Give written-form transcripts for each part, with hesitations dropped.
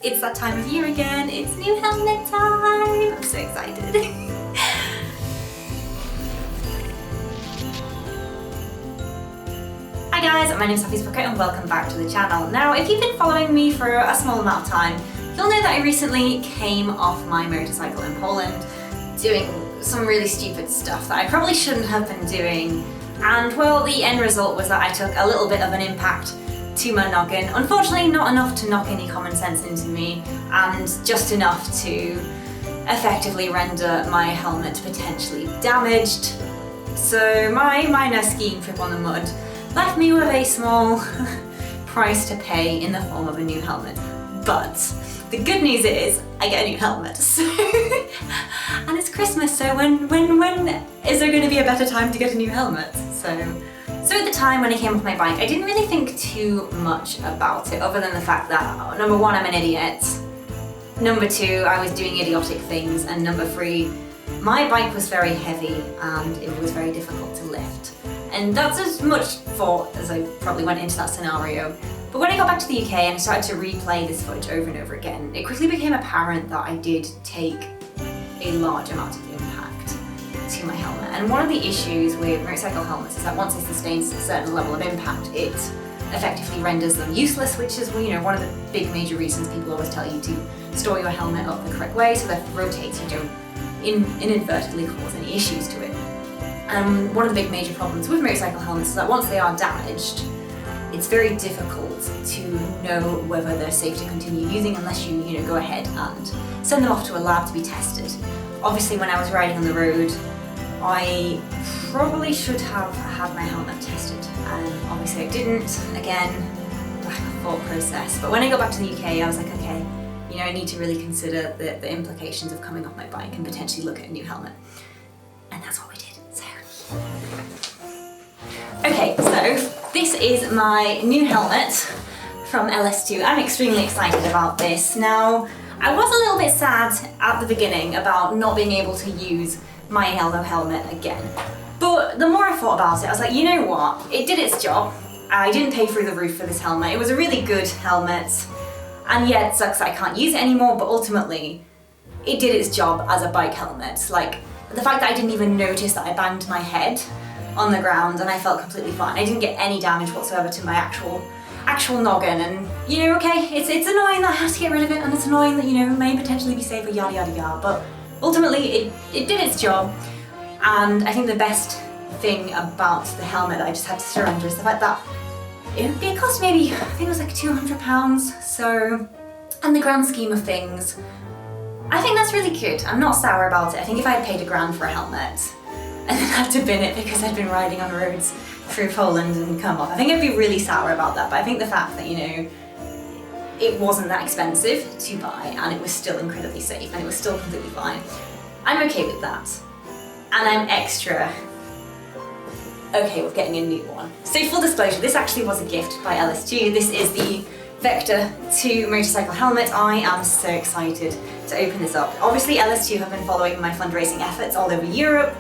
It's that time of year again. It's new helmet time. I'm so excited. Hi guys, my name is Saffy Sprocket and welcome back to the channel. Now, if you've been following me for a small amount of time, you'll know that I recently came off my motorcycle in Poland doing some really stupid stuff that I probably shouldn't have been doing. And well, the end result was that I took a little bit of an impact to my noggin. Unfortunately, not enough to knock any common sense into me, and just enough to effectively render my helmet potentially damaged. So my minor skiing trip on the mud left me with a small price to pay in the form of a new helmet. But the good news is I get a new helmet. So and it's Christmas, so when is there going to be a better time to get a new helmet? So at the time when I came off my bike, I didn't really think too much about it, other than the fact that, number one, I'm an idiot, number two, I was doing idiotic things, and number three, my bike was very heavy and it was very difficult to lift. And that's as much thought as I probably went into that scenario. But when I got back to the UK and I started to replay this footage over and over again, it quickly became apparent that I did take a large amount of impact to my helmet. And one of the issues with motorcycle helmets is that once they sustain a certain level of impact, it effectively renders them useless, which is, you know, one of the big major reasons people always tell you to store your helmet up the correct way so that if it rotates, you don't inadvertently cause any issues to it. And one of the big major problems with motorcycle helmets is that once they are damaged, it's very difficult to know whether they're safe to continue using unless you go ahead and send them off to a lab to be tested. Obviously, when I was riding on the road, I probably should have had my helmet tested, and obviously I didn't. Again, lack of thought process. But when I got back to the UK, I was like, okay, I need to really consider the implications of coming off my bike and potentially look at a new helmet. And that's what we did. Okay, so this is my new helmet from LS2. I'm extremely excited about this. Now, I was a little bit sad at the beginning about not being able to use my yellow helmet again. But the more I thought about it, I was like, you know what? It did its job. I didn't pay through the roof for this helmet. It was a really good helmet. And yeah, it sucks that I can't use it anymore, but ultimately, it did its job as a bike helmet. Like, the fact that I didn't even notice that I banged my head on the ground and I felt completely fine. I didn't get any damage whatsoever to my actual noggin, and okay, it's annoying that I have to get rid of it, and it's annoying that it may potentially be safer, yada yada yada, but ultimately it did its job. And I think the best thing about the helmet that I just had to surrender is the fact that it cost maybe, I think it was like £200, so in the grand scheme of things, I think that's really good. I'm not sour about it. I think if I had paid £1,000 for a helmet and then had to bin it because I'd been riding on roads through Poland and come off, I think I'd be really sour about that. But I think the fact that, it wasn't that expensive to buy and it was still incredibly safe and it was still completely fine, I'm okay with that. And I'm extra okay with getting a new one. So full disclosure, this actually was a gift by LS2. This is the VECTOR II motorcycle helmet. I am so excited to open this up. Obviously, LS2 have been following my fundraising efforts all over Europe,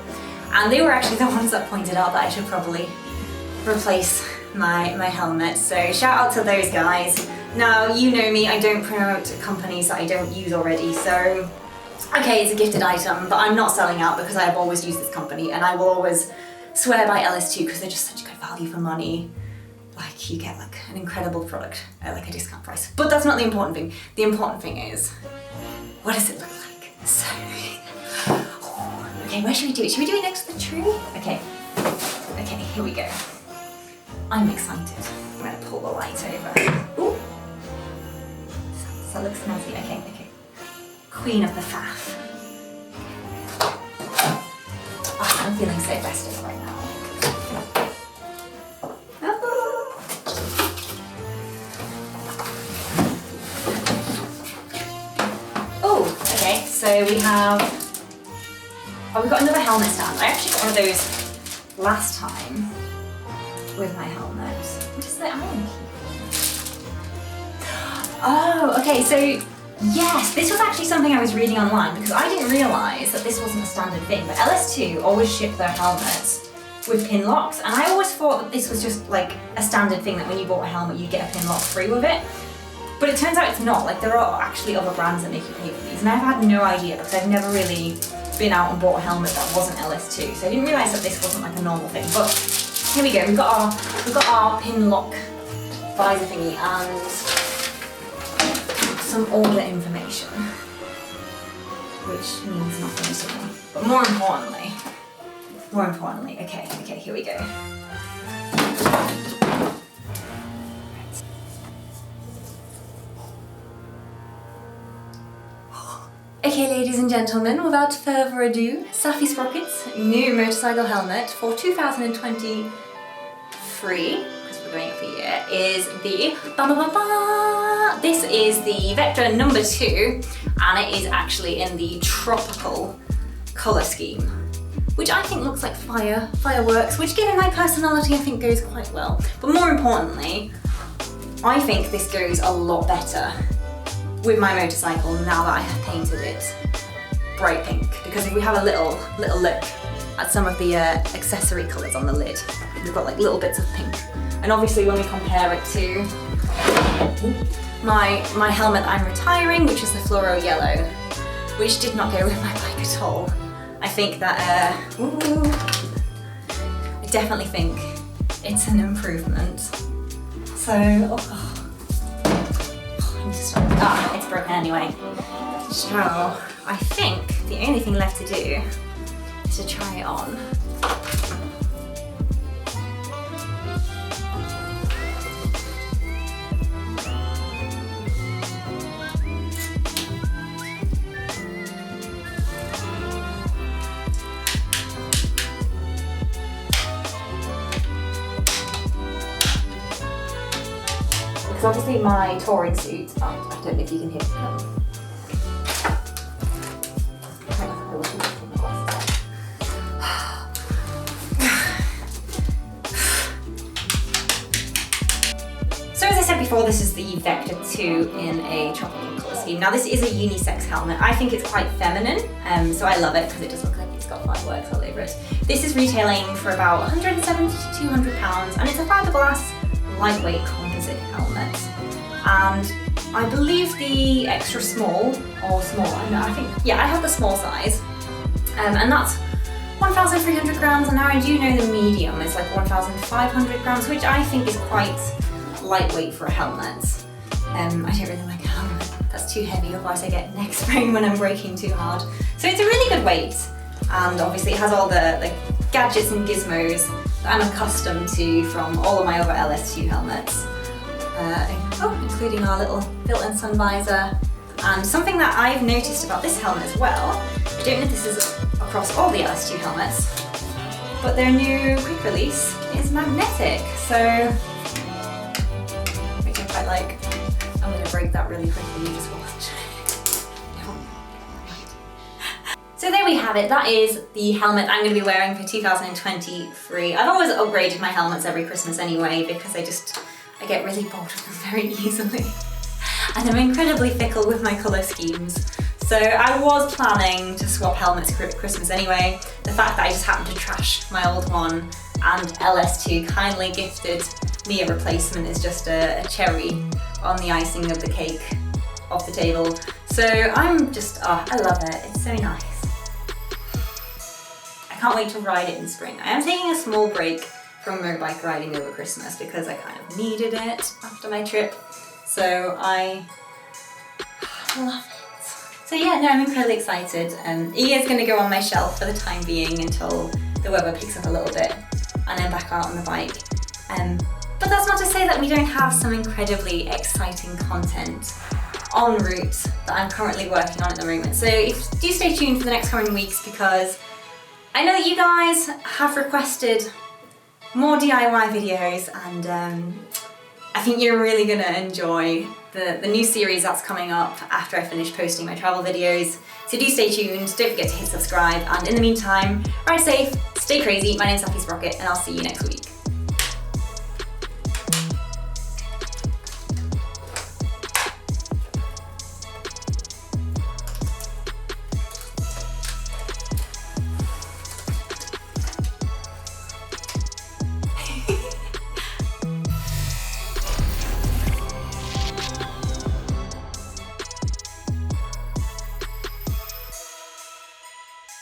and they were actually the ones that pointed out that I should probably replace my helmet. So shout out to those guys. Now, you know me, I don't promote companies that I don't use already, so okay, it's a gifted item, but I'm not selling out because I have always used this company, and I will always swear by LS2 because they're just such good value for money. Like, you get like an incredible product at like a discount price. But that's not the important thing. The important thing is, what does it look like? So, okay, where should we do it? Should we do it next to the tree? Okay, here we go. I'm excited. I'm gonna pull the light over. Ooh, that looks snazzy. Okay. Queen of the faff. Oh, I'm feeling so festive right now. Okay, so we've got another helmet stand. I actually got one of those last time with my helmet. What is the iron key? Oh, okay, so yes, this was actually something I was reading online because I didn't realise that this wasn't a standard thing, but LS2 always ship their helmets with pin locks, and I always thought that this was just like a standard thing that when you bought a helmet you'd get a pin lock free with it. But it turns out it's not. Like, there are actually other brands that make you pay for these, and I've had no idea because I've never really been out and bought a helmet that wasn't LS2, so I didn't realise that this wasn't like a normal thing. But here we go. We've got our pin lock visor thingy and some order information, which means nothing to me. But more importantly, okay, here we go. Okay, ladies and gentlemen, without further ado, Saffy Sprocket's new motorcycle helmet for 2023, because we're going up a year, is the this is the Vector II, and it is actually in the tropical colour scheme, which I think looks like fireworks, which given my personality I think goes quite well. But more importantly, I think this goes a lot better with my motorcycle now that I have painted it bright pink, because if we have a little look at some of the accessory colours on the lid, we've got like little bits of pink. And obviously when we compare it to my helmet I'm retiring, which is the fluoro yellow, which did not go with my bike at all, I think that I definitely think it's an improvement. So it's broken anyway. So I think the only thing left to do is to try it on. Because obviously my touring suit, I don't know if you can hear it. So as I said before, this is the Vector II in a tropical colour scheme. Now this is a unisex helmet. I think it's quite feminine, so I love it because it does look like it's got fireworks all over it. This is retailing for about 170 to 200 pounds, and it's a fiberglass lightweight composite helmet. And I believe the extra small, or smaller, I think, yeah, I have the small size, and that's 1,300 grams, and now I do know the medium is like 1,500 grams, which I think is quite lightweight for a helmet. I don't really like a helmet that's too heavy, otherwise I get neck sprain when I'm braking too hard. So it's a really good weight, and obviously it has all the gadgets and gizmos that I'm accustomed to from all of my other LS2 helmets. Including our little built-in sun visor. And something that I've noticed about this helmet as well, I don't know if this is across all the LS2 helmets, but their new quick release is magnetic, so which I quite like. I'm going to break that really quickly, you just watch. So there we have it, that is the helmet I'm going to be wearing for 2023. I've always upgraded my helmets every Christmas anyway, because I get really bored of them very easily. And I'm incredibly fickle with my colour schemes. So I was planning to swap helmets for Christmas anyway. The fact that I just happened to trash my old one and LS2 kindly gifted me a replacement is just a cherry on the icing of the cake off the table. So I'm just, I love it, it's so nice. I can't wait to ride it in spring. I am taking a small break from motorbike riding over Christmas because I kind of needed it after my trip. So I love it. So yeah, no, I'm incredibly excited. He is going to go on my shelf for the time being until the weather picks up a little bit and then back out on the bike. But that's not to say that we don't have some incredibly exciting content en route that I'm currently working on at the moment. So do stay tuned for the next coming weeks, because I know that you guys have requested more DIY videos, and I think you're really going to enjoy the new series that's coming up after I finish posting my travel videos. So do stay tuned, don't forget to hit subscribe, and in the meantime, ride safe, stay crazy. My name's Saffy Sprocket, and I'll see you next week.